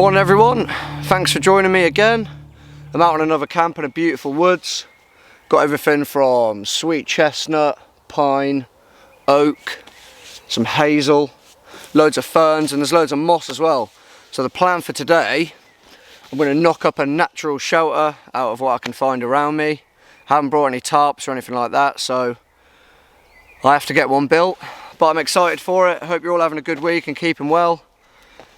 Morning everyone, thanks for joining me again. I'm out on another camp in the beautiful woods. Got everything from sweet chestnut, pine, oak, some hazel, loads of ferns, and there's loads of moss as well. So the plan for today, I'm going to knock up a natural shelter out of what I can find around me. Haven't brought any tarps or anything like that, so I have to get one built. But I'm excited for it. I hope you're all having a good week and keeping well.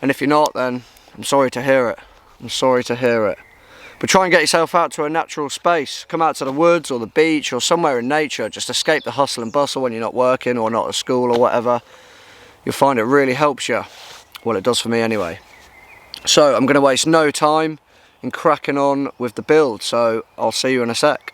And if you're not, then I'm sorry to hear it. I'm sorry to hear it. But try and get yourself out to a natural space. Come out to the woods or the beach or somewhere in nature. Just escape the hustle and bustle when you're not working or not at school or whatever. You'll find it really helps you. Well, it does for me anyway. So I'm going to waste no time in cracking on with the build. So I'll see you in a sec.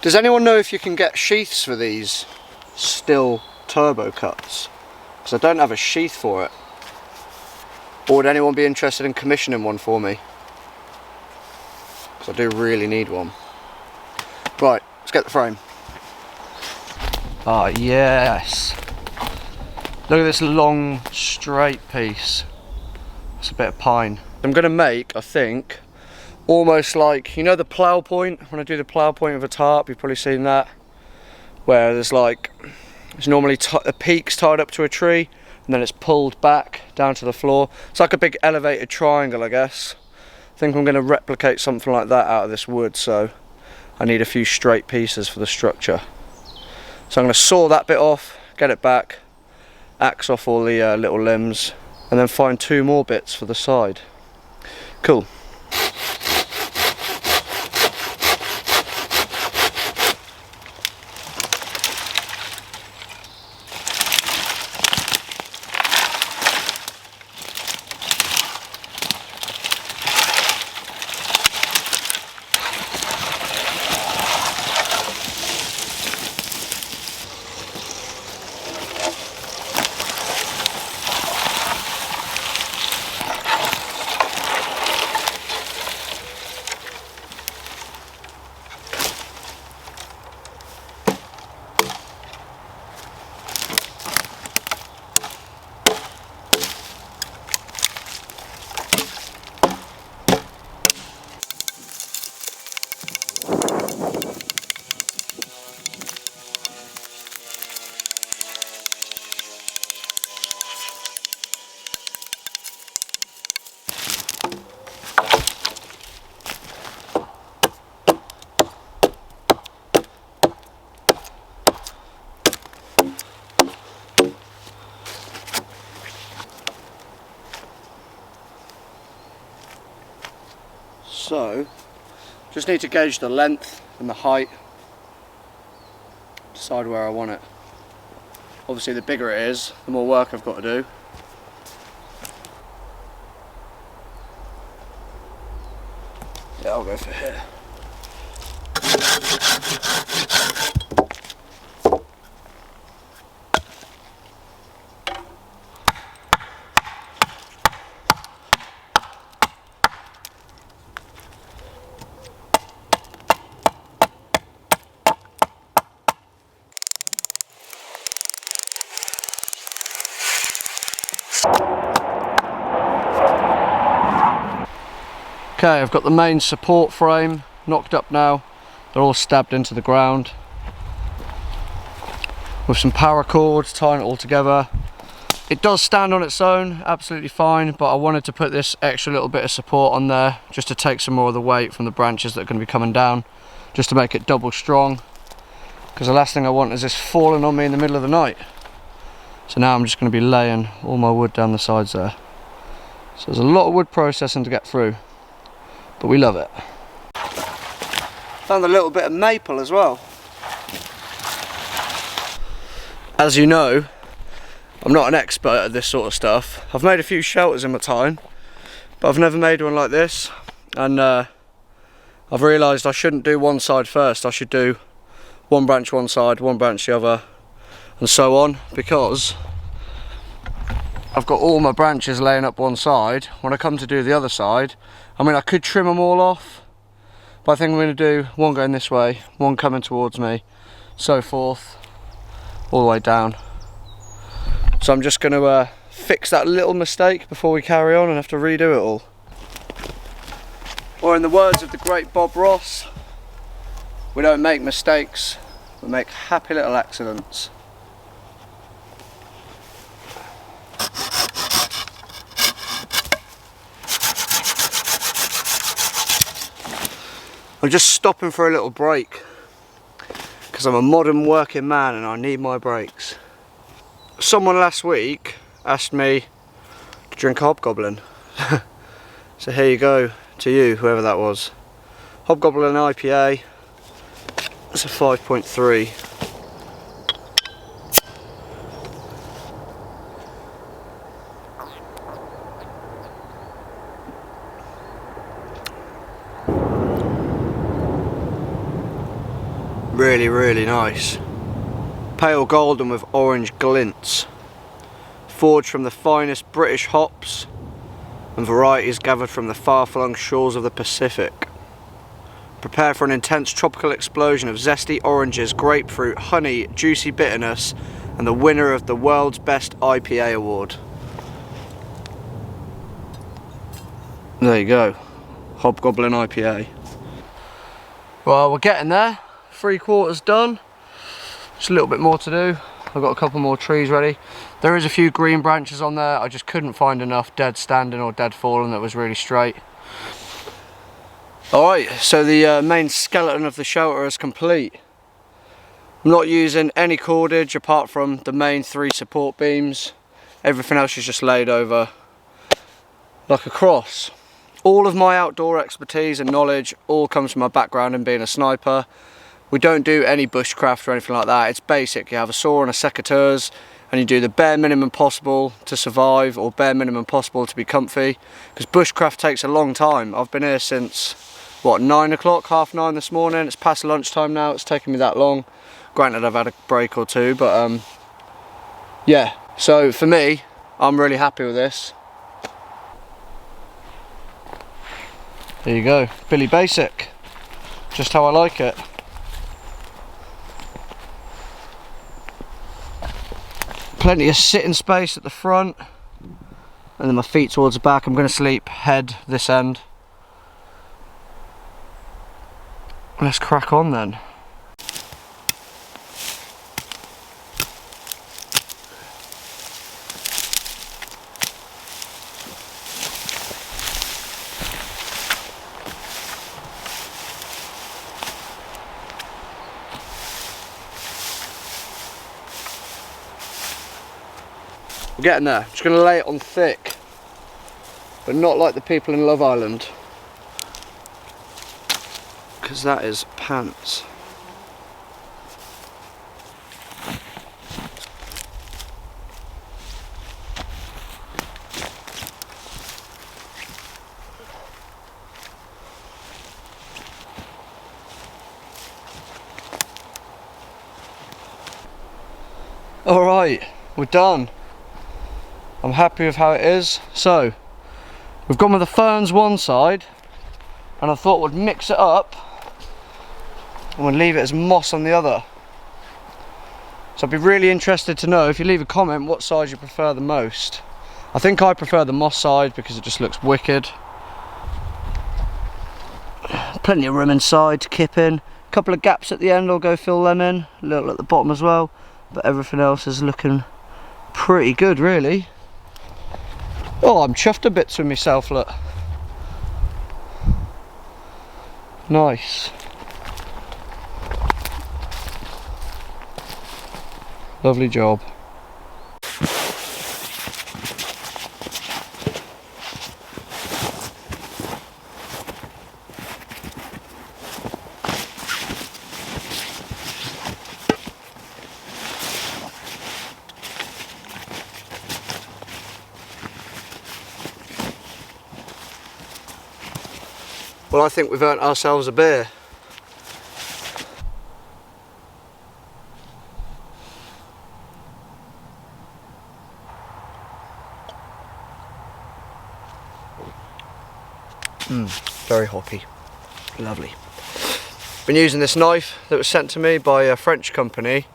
Does anyone know if you can get sheaths for these still turbo cuts? Because I don't have a sheath for it. Or would anyone be interested in commissioning one for me? Because I do really need one. Right, let's get the frame. Ah, yes. Look at this long straight piece. It's a bit of pine. I'm going to make, I think, almost like, you know the plough point? When I do the plough point with a tarp, you've probably seen that. Where there's normally a peak's tied up to a tree and then it's pulled back down to the floor. It's like a big elevated triangle, I guess. I think I'm going to replicate something like that out of this wood, so I need a few straight pieces for the structure. So I'm going to saw that bit off, get it back, axe off all the little limbs, and then find two more bits for the side. Cool. So, just need to gauge the length and the height, decide where I want it. Obviously the bigger it is, the more work I've got to do. Yeah, I'll go for here. Okay, I've got the main support frame knocked up now. They're all stabbed into the ground with some paracord tying it all together. It does stand on its own absolutely fine, but I wanted to put this extra little bit of support on there just to take some more of the weight from the branches that are going to be coming down, just to make it double strong, because the last thing I want is this falling on me in the middle of the night. So now I'm just going to be laying all my wood down the sides there. So there's a lot of wood processing to get through, but we love it. Found a little bit of maple as well. As you know, I'm not an expert at this sort of stuff. I've made a few shelters in my time, but I've never made one like this, and I've realised I shouldn't do one side first. I should do one branch one side, one branch the other, and so on, because I've got all my branches laying up one side. When I come to do the other side, I mean, I could trim them all off, but I think I'm going to do one going this way, one coming towards me, so forth, all the way down. So I'm just going to fix that little mistake before we carry on and have to redo it all. Or in the words of the great Bob Ross, we don't make mistakes, we make happy little accidents. I'm just stopping for a little break because I'm a modern working man and I need my breaks. Someone last week asked me to drink a Hobgoblin. So here you go to you, whoever that was. Hobgoblin IPA. It's a 5.3. Really, really nice. Pale golden with orange glints. Forged from the finest British hops and varieties gathered from the far-flung shores of the Pacific. Prepare for an intense tropical explosion of zesty oranges, grapefruit, honey, juicy bitterness, and the winner of the world's best IPA award. There you go. Hobgoblin IPA. Well, we're getting there. 3/4 done. Just a little bit more to do. I've got a couple more trees ready. There is a few green branches on there. I just couldn't find enough dead standing or dead fallen that was really straight. Alright, so the main skeleton of the shelter is complete. I'm not using any cordage apart from the main 3 support beams. Everything else is just laid over like a cross. All of my outdoor expertise and knowledge all comes from my background in being a sniper. We don't do any bushcraft or anything like that. It's basic. You have a saw and a secateurs and you do the bare minimum possible to survive or bare minimum possible to be comfy, because bushcraft takes a long time. I've been here since, what, 9 o'clock, 9:30 this morning. It's past lunchtime now. It's taken me that long. Granted, I've had a break or two, but yeah. So for me, I'm really happy with this. There you go, Billy Basic. Just how I like it. Plenty of sitting space at the front, and then my feet towards the back. I'm going to sleep head this end. Let's crack on then. We're getting there. Just going to lay it on thick, but not like the people in Love Island, because that is pants. Alright, we're done. I'm happy with how it is. So, we've gone with the ferns one side, and I thought we'd mix it up and we'll leave it as moss on the other. So I'd be really interested to know, if you leave a comment, what side you prefer the most. I think I prefer the moss side because it just looks wicked. Plenty of room inside to kip in. A couple of gaps at the end, I'll go fill them in. A little at the bottom as well. But everything else is looking pretty good, really. Oh, I'm chuffed a bit with myself, look. Nice. Lovely job. Well, I think we've earned ourselves a beer. Very hoppy. Lovely. Been using this knife that was sent to me by a French company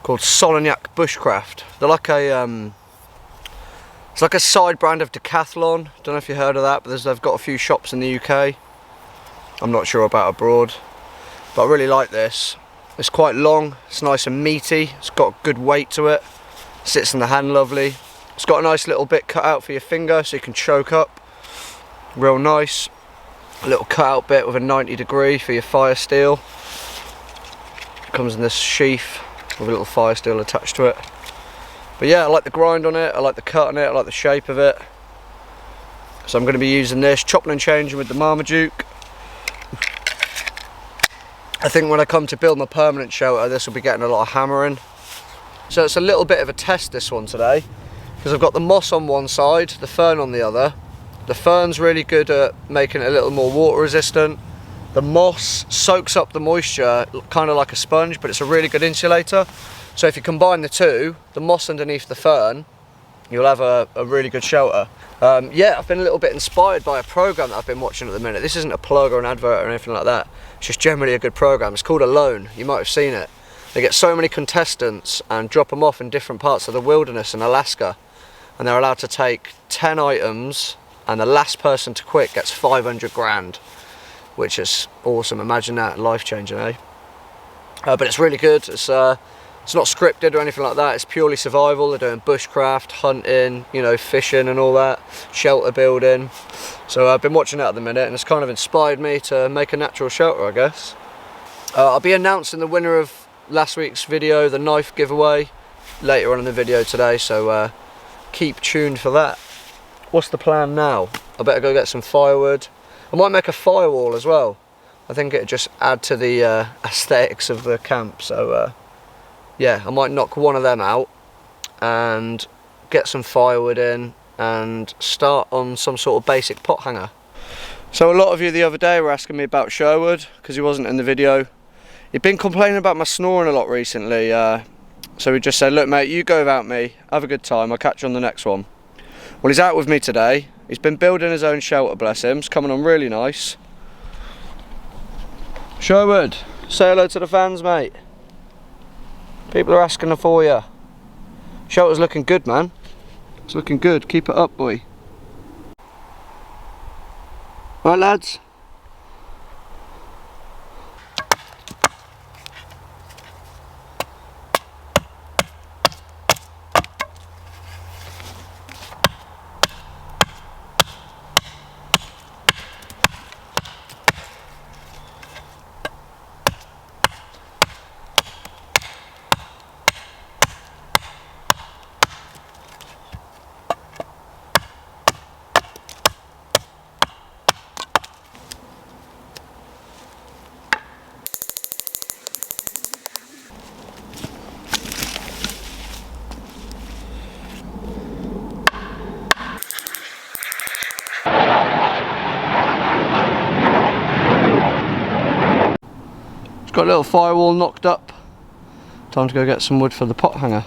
called Bushcraft. They're like a it's like a side brand of Decathlon. Don't know if you heard of that, but they've got a few shops in the UK. I'm not sure about abroad, but I really like this. It's quite long, it's nice and meaty, it's got good weight to it, sits in the hand lovely. It's got a nice little bit cut out for your finger so you can choke up, real nice. A little cut out bit with a 90° for your fire steel. Comes in this sheath with a little fire steel attached to it. But yeah, I like the grind on it, I like the cut on it, I like the shape of it. So I'm going to be using this, chopping and changing with the Marmaduke. I think when I come to build my permanent shelter, this will be getting a lot of hammering. So it's a little bit of a test, this one today, because I've got the moss on one side, the fern on the other. The fern's really good at making it a little more water resistant. The moss soaks up the moisture kind of like a sponge, but it's a really good insulator. So if you combine the two, the moss underneath the fern, you'll have a really good shelter. Yeah, I've been a little bit inspired by a program that I've been watching at the minute. This isn't a plug or an advert or anything like that. It's just generally a good program. It's called Alone. You might have seen it. They get so many contestants and drop them off in different parts of the wilderness in Alaska. And they're allowed to take 10 items, and the last person to quit gets 500 grand, which is awesome. Imagine that, life-changing, eh? But it's really good. It's not scripted or anything like that. It's purely survival. They're doing bushcraft, hunting, you know, fishing and all that, shelter building. So I've been watching that at the minute, and it's kind of inspired me to make a natural shelter, I guess. I'll be announcing the winner of last week's video, the knife giveaway, later on in the video today, so keep tuned for that. What's the plan now? I better go get some firewood. I might make a firewall as well. I think it'd just add to the aesthetics of the camp. So yeah, I might knock one of them out and get some firewood in and start on some sort of basic pot hanger. So a lot of you the other day were asking me about Sherwood because he wasn't in the video. He'd been complaining about my snoring a lot recently, so we just said, look mate, you go without me, have a good time, I'll catch you on the next one. Well, he's out with me today. He's been building his own shelter, bless him. It's coming on really nice. Sherwood, say hello to the fans, mate. People are asking for you. Shelter's looking good, man. It's looking good. Keep it up, boy. Right, lads. Got a little firewall knocked up. Time to go get some wood for the pot hanger.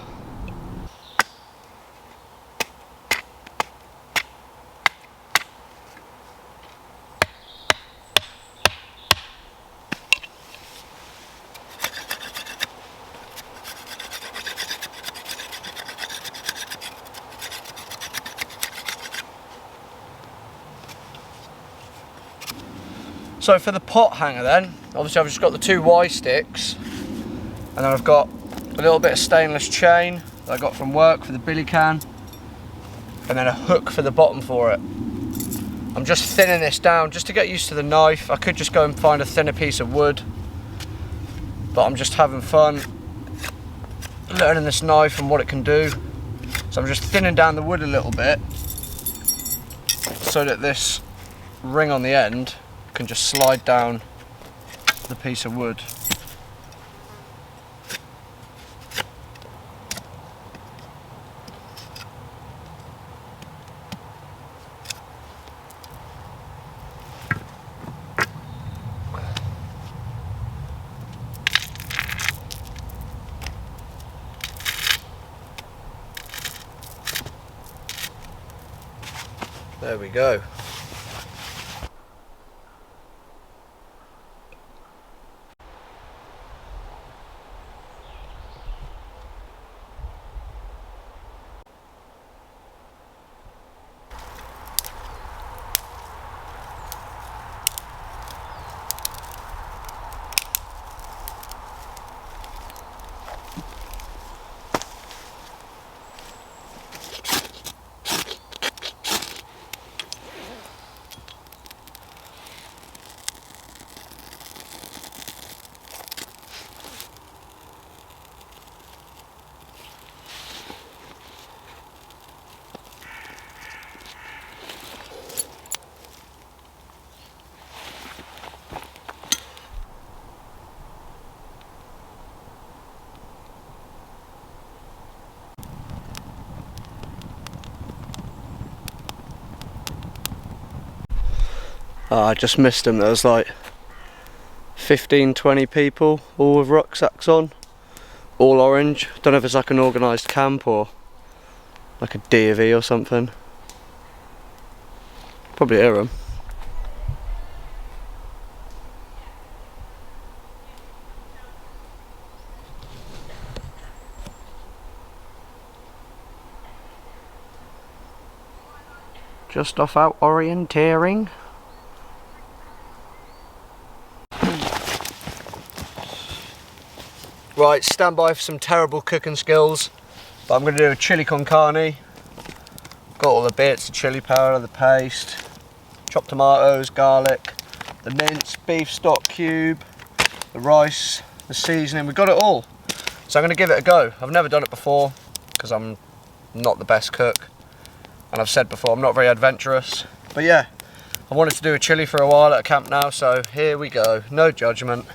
So for the pot hanger then, obviously I've just got the two Y sticks, and then I've got a little bit of stainless chain that I got from work for the billy can, and then a hook for the bottom for it. I'm just thinning this down just to get used to the knife. I could just go and find a thinner piece of wood, but I'm just having fun learning this knife and what it can do. So I'm just thinning down the wood a little bit so that this ring on the end can just slide down the piece of wood. There we go. Oh, I just missed them. There was like 15-20 people, all with rucksacks on, all orange. Don't know if it's like an organised camp or like a D.V. or something. Probably hear them. Just off out orienteering. Right, stand by for some terrible cooking skills. But I'm going to do a chili con carne. Got all the bits, the chili powder, the paste, chopped tomatoes, garlic, the mince, beef stock cube, the rice, the seasoning. We've got it all. So I'm going to give it a go. I've never done it before because I'm not the best cook. And I've said before, I'm not very adventurous. But yeah, I wanted to do a chili for a while at a camp now, so here we go. No judgment.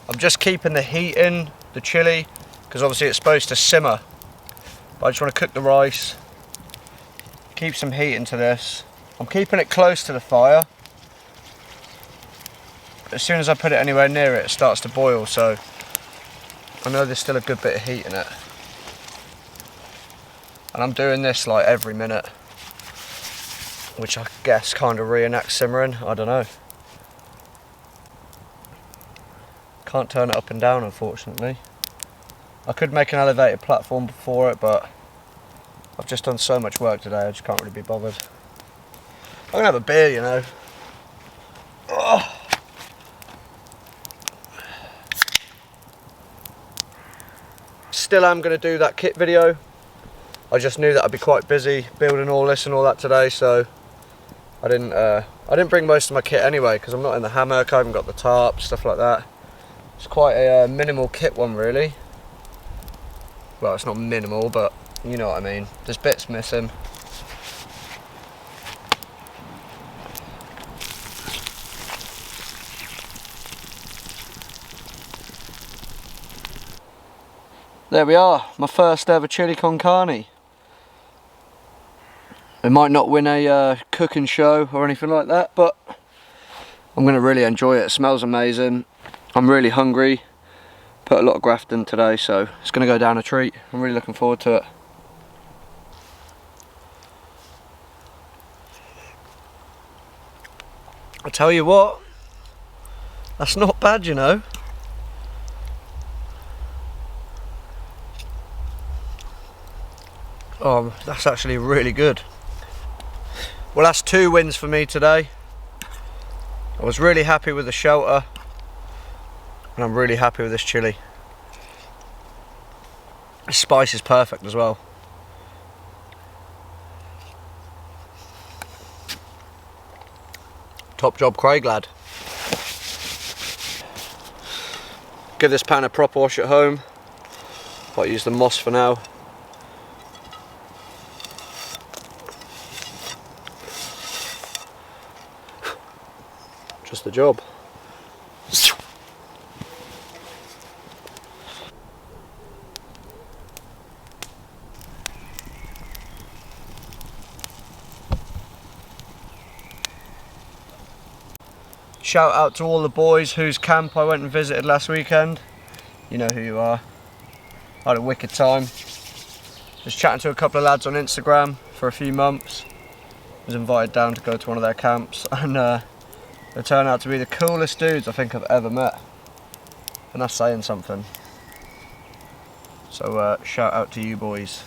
I'm just keeping the heat in the chili because obviously it's supposed to simmer, but I just want to cook the rice, keep some heat into this. I'm keeping it close to the fire. As soon as I put it anywhere near it, it starts to boil, so I know there's still a good bit of heat in it. And I'm doing this like every minute, which I guess kind of reenacts simmering, I don't know. Can't turn it up and down, unfortunately. I could make an elevated platform before it, but I've just done so much work today, I just can't really be bothered. I'm gonna have a beer, you know. Oh. Still am gonna do that kit video. I just knew that I'd be quite busy building all this and all that today, so I didn't bring most of my kit anyway because I'm not in the hammock. I haven't got the tarp, stuff like that. It's quite a minimal kit one, really. Well, it's not minimal, but you know what I mean. There's bits missing. There we are, my first ever chili con carne. It might not win a cooking show or anything like that, but I'm going to really enjoy it. It smells amazing. I'm really hungry. Put a lot of graft in today, so it's going to go down a treat. I'm really looking forward to it. I tell you what, that's not bad, you know. Oh, that's actually really good. Well, that's 2 wins for me today. I was really happy with the shelter, and I'm really happy with this chili. The spice is perfect as well. Top job, Craig, lad. Give this pan a proper wash at home. Might use the moss for now. Just the job. Shout out to all the boys whose camp I went and visited last weekend. You know who you are. I had a wicked time. Was chatting to a couple of lads on Instagram for a few months. Was invited down to go to one of their camps, and they turned out to be the coolest dudes I think I've ever met. And that's saying something. So shout out to you boys.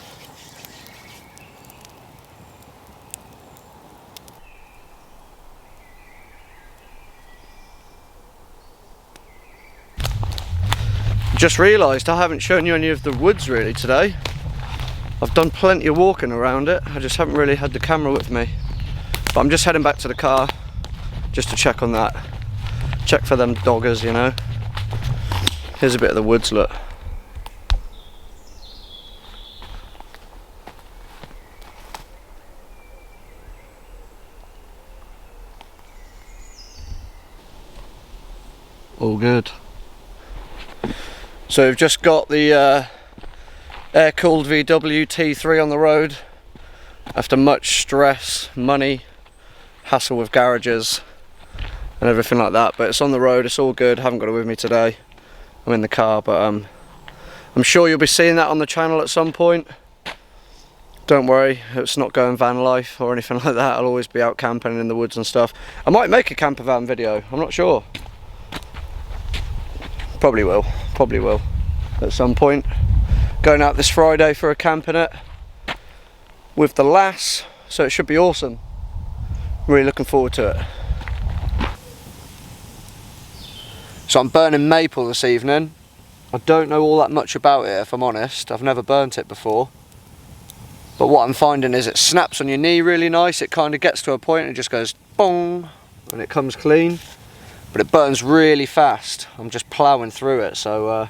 Just realised I haven't shown you any of the woods really today. I've done plenty of walking around it, I just haven't really had the camera with me. But I'm just heading back to the car just to check on that. Check for them doggers, you know. Here's a bit of the woods, look. All good. So we've just got the air-cooled VW T3 on the road after much stress, money, hassle with garages and everything like that, but it's on the road, it's all good. Haven't got it with me today. I'm in the car, but I'm sure you'll be seeing that on the channel at some point. Don't worry, it's not going van life or anything like that. I'll always be out camping in the woods and stuff. I might make a camper van video, I'm not sure. Probably will at some point. Going out this Friday for a camp in it with the lass, so it should be awesome. Really looking forward to it. So I'm burning maple this evening. I don't know all that much about it, if I'm honest. I've never burnt it before, but what I'm finding is it snaps on your knee really nice. It kind of gets to a point and it just goes boom and it comes clean. But it burns really fast. I'm just ploughing through it, so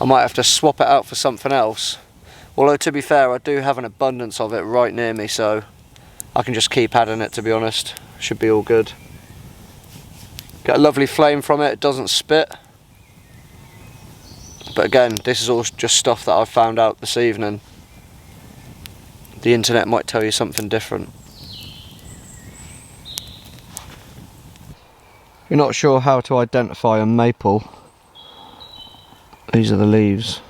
I might have to swap it out for something else. Although to be fair, I do have an abundance of it right near me, so I can just keep adding it, to be honest. Should be all good. Get a lovely flame from it, it doesn't spit. But again, this is all just stuff that I've found out this evening. The internet might tell you something different. You're not sure how to identify a maple. These are the leaves.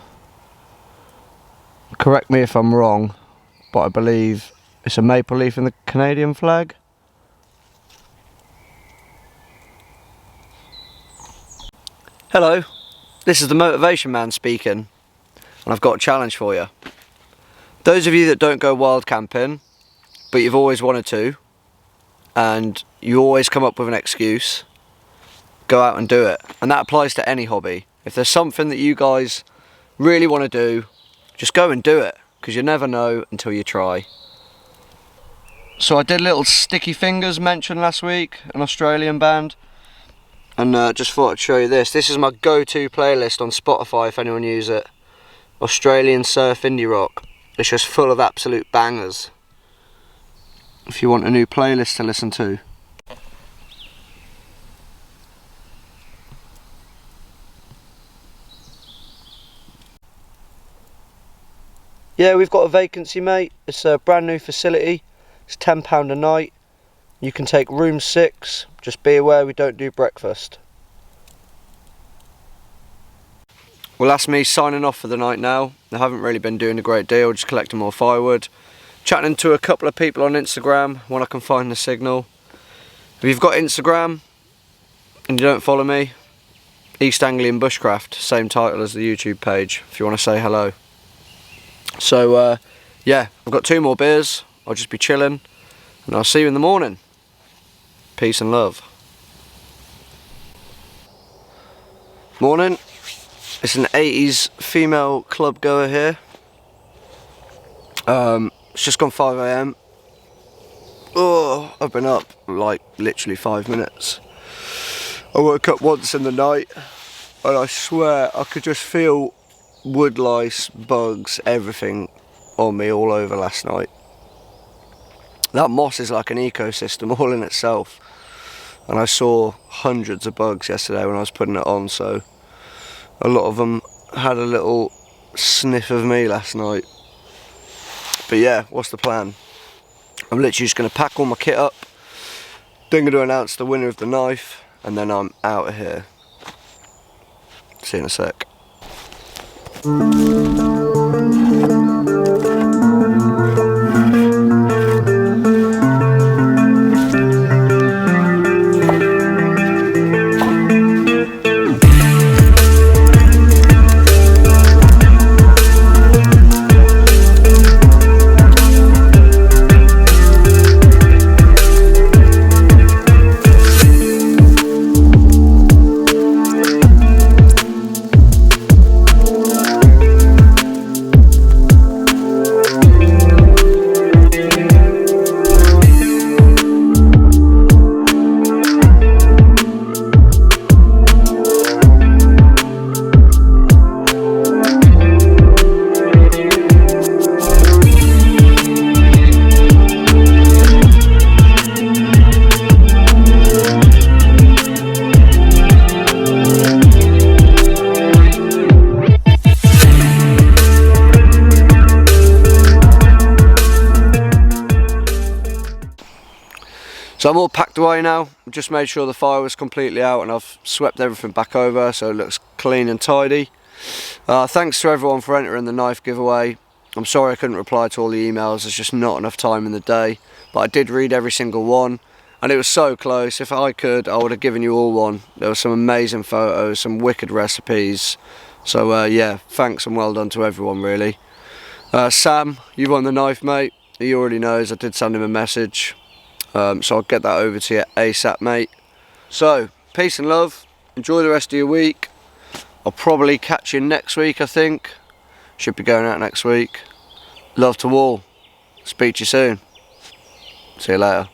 Correct me if I'm wrong, but I believe it's a maple leaf in the Canadian flag. Hello, this is the Motivation Man speaking, and I've got a challenge for you. Those of you that don't go wild camping, but you've always wanted to, and you always come up with an excuse, go out and do it. And that applies to any hobby. If there's something that you guys really want to do, just go and do it, because you never know until you try. So I did Little Sticky Fingers mentioned last week, an Australian band, and just thought I'd show you this. This is my go-to playlist on Spotify if anyone uses it. Australian surf indie rock. It's just full of absolute bangers. If you want a new playlist to listen to. Yeah, we've got a vacancy, mate. It's a brand new facility. It's £10 a night. You can take room 6. Just be aware we don't do breakfast. Well, that's me signing off for the night now. I haven't really been doing a great deal, just collecting more firewood. Chatting to a couple of people on Instagram when I can find the signal. If you've got Instagram and you don't follow me, East Anglian Bushcraft, same title as the YouTube page, if you want to say hello. So yeah, I've got 2 more beers, I'll just be chilling, and I'll see you in the morning. Peace and love. Morning. It's an 80s female club goer here. It's just gone 5 AM. Oh, I've been up like literally 5 minutes. I woke up once in the night and I swear I could just feel wood lice, bugs, everything on me all over last night. That moss is like an ecosystem all in itself, and I saw hundreds of bugs yesterday when I was putting it on, so a lot of them had a little sniff of me last night. But yeah, what's the plan? I'm literally just going to pack all my kit up, then going to announce the winner of the knife, and then I'm out of here. See you in a sec. So I'm all packed away now. Just made sure the fire was completely out and I've swept everything back over so it looks clean and tidy. Thanks to everyone for entering the knife giveaway. I'm sorry I couldn't reply to all the emails, there's just not enough time in the day. But I did read every single one and it was so close. If I could, I would have given you all one. There were some amazing photos, some wicked recipes. So yeah, thanks and well done to everyone really. Sam, you won the knife, mate. He already knows, I did send him a message. So I'll get that over to you ASAP, mate. So, peace and love. Enjoy the rest of your week. I'll probably catch you next week, I think. Should be going out next week. Love to all. Speak to you soon. See you later.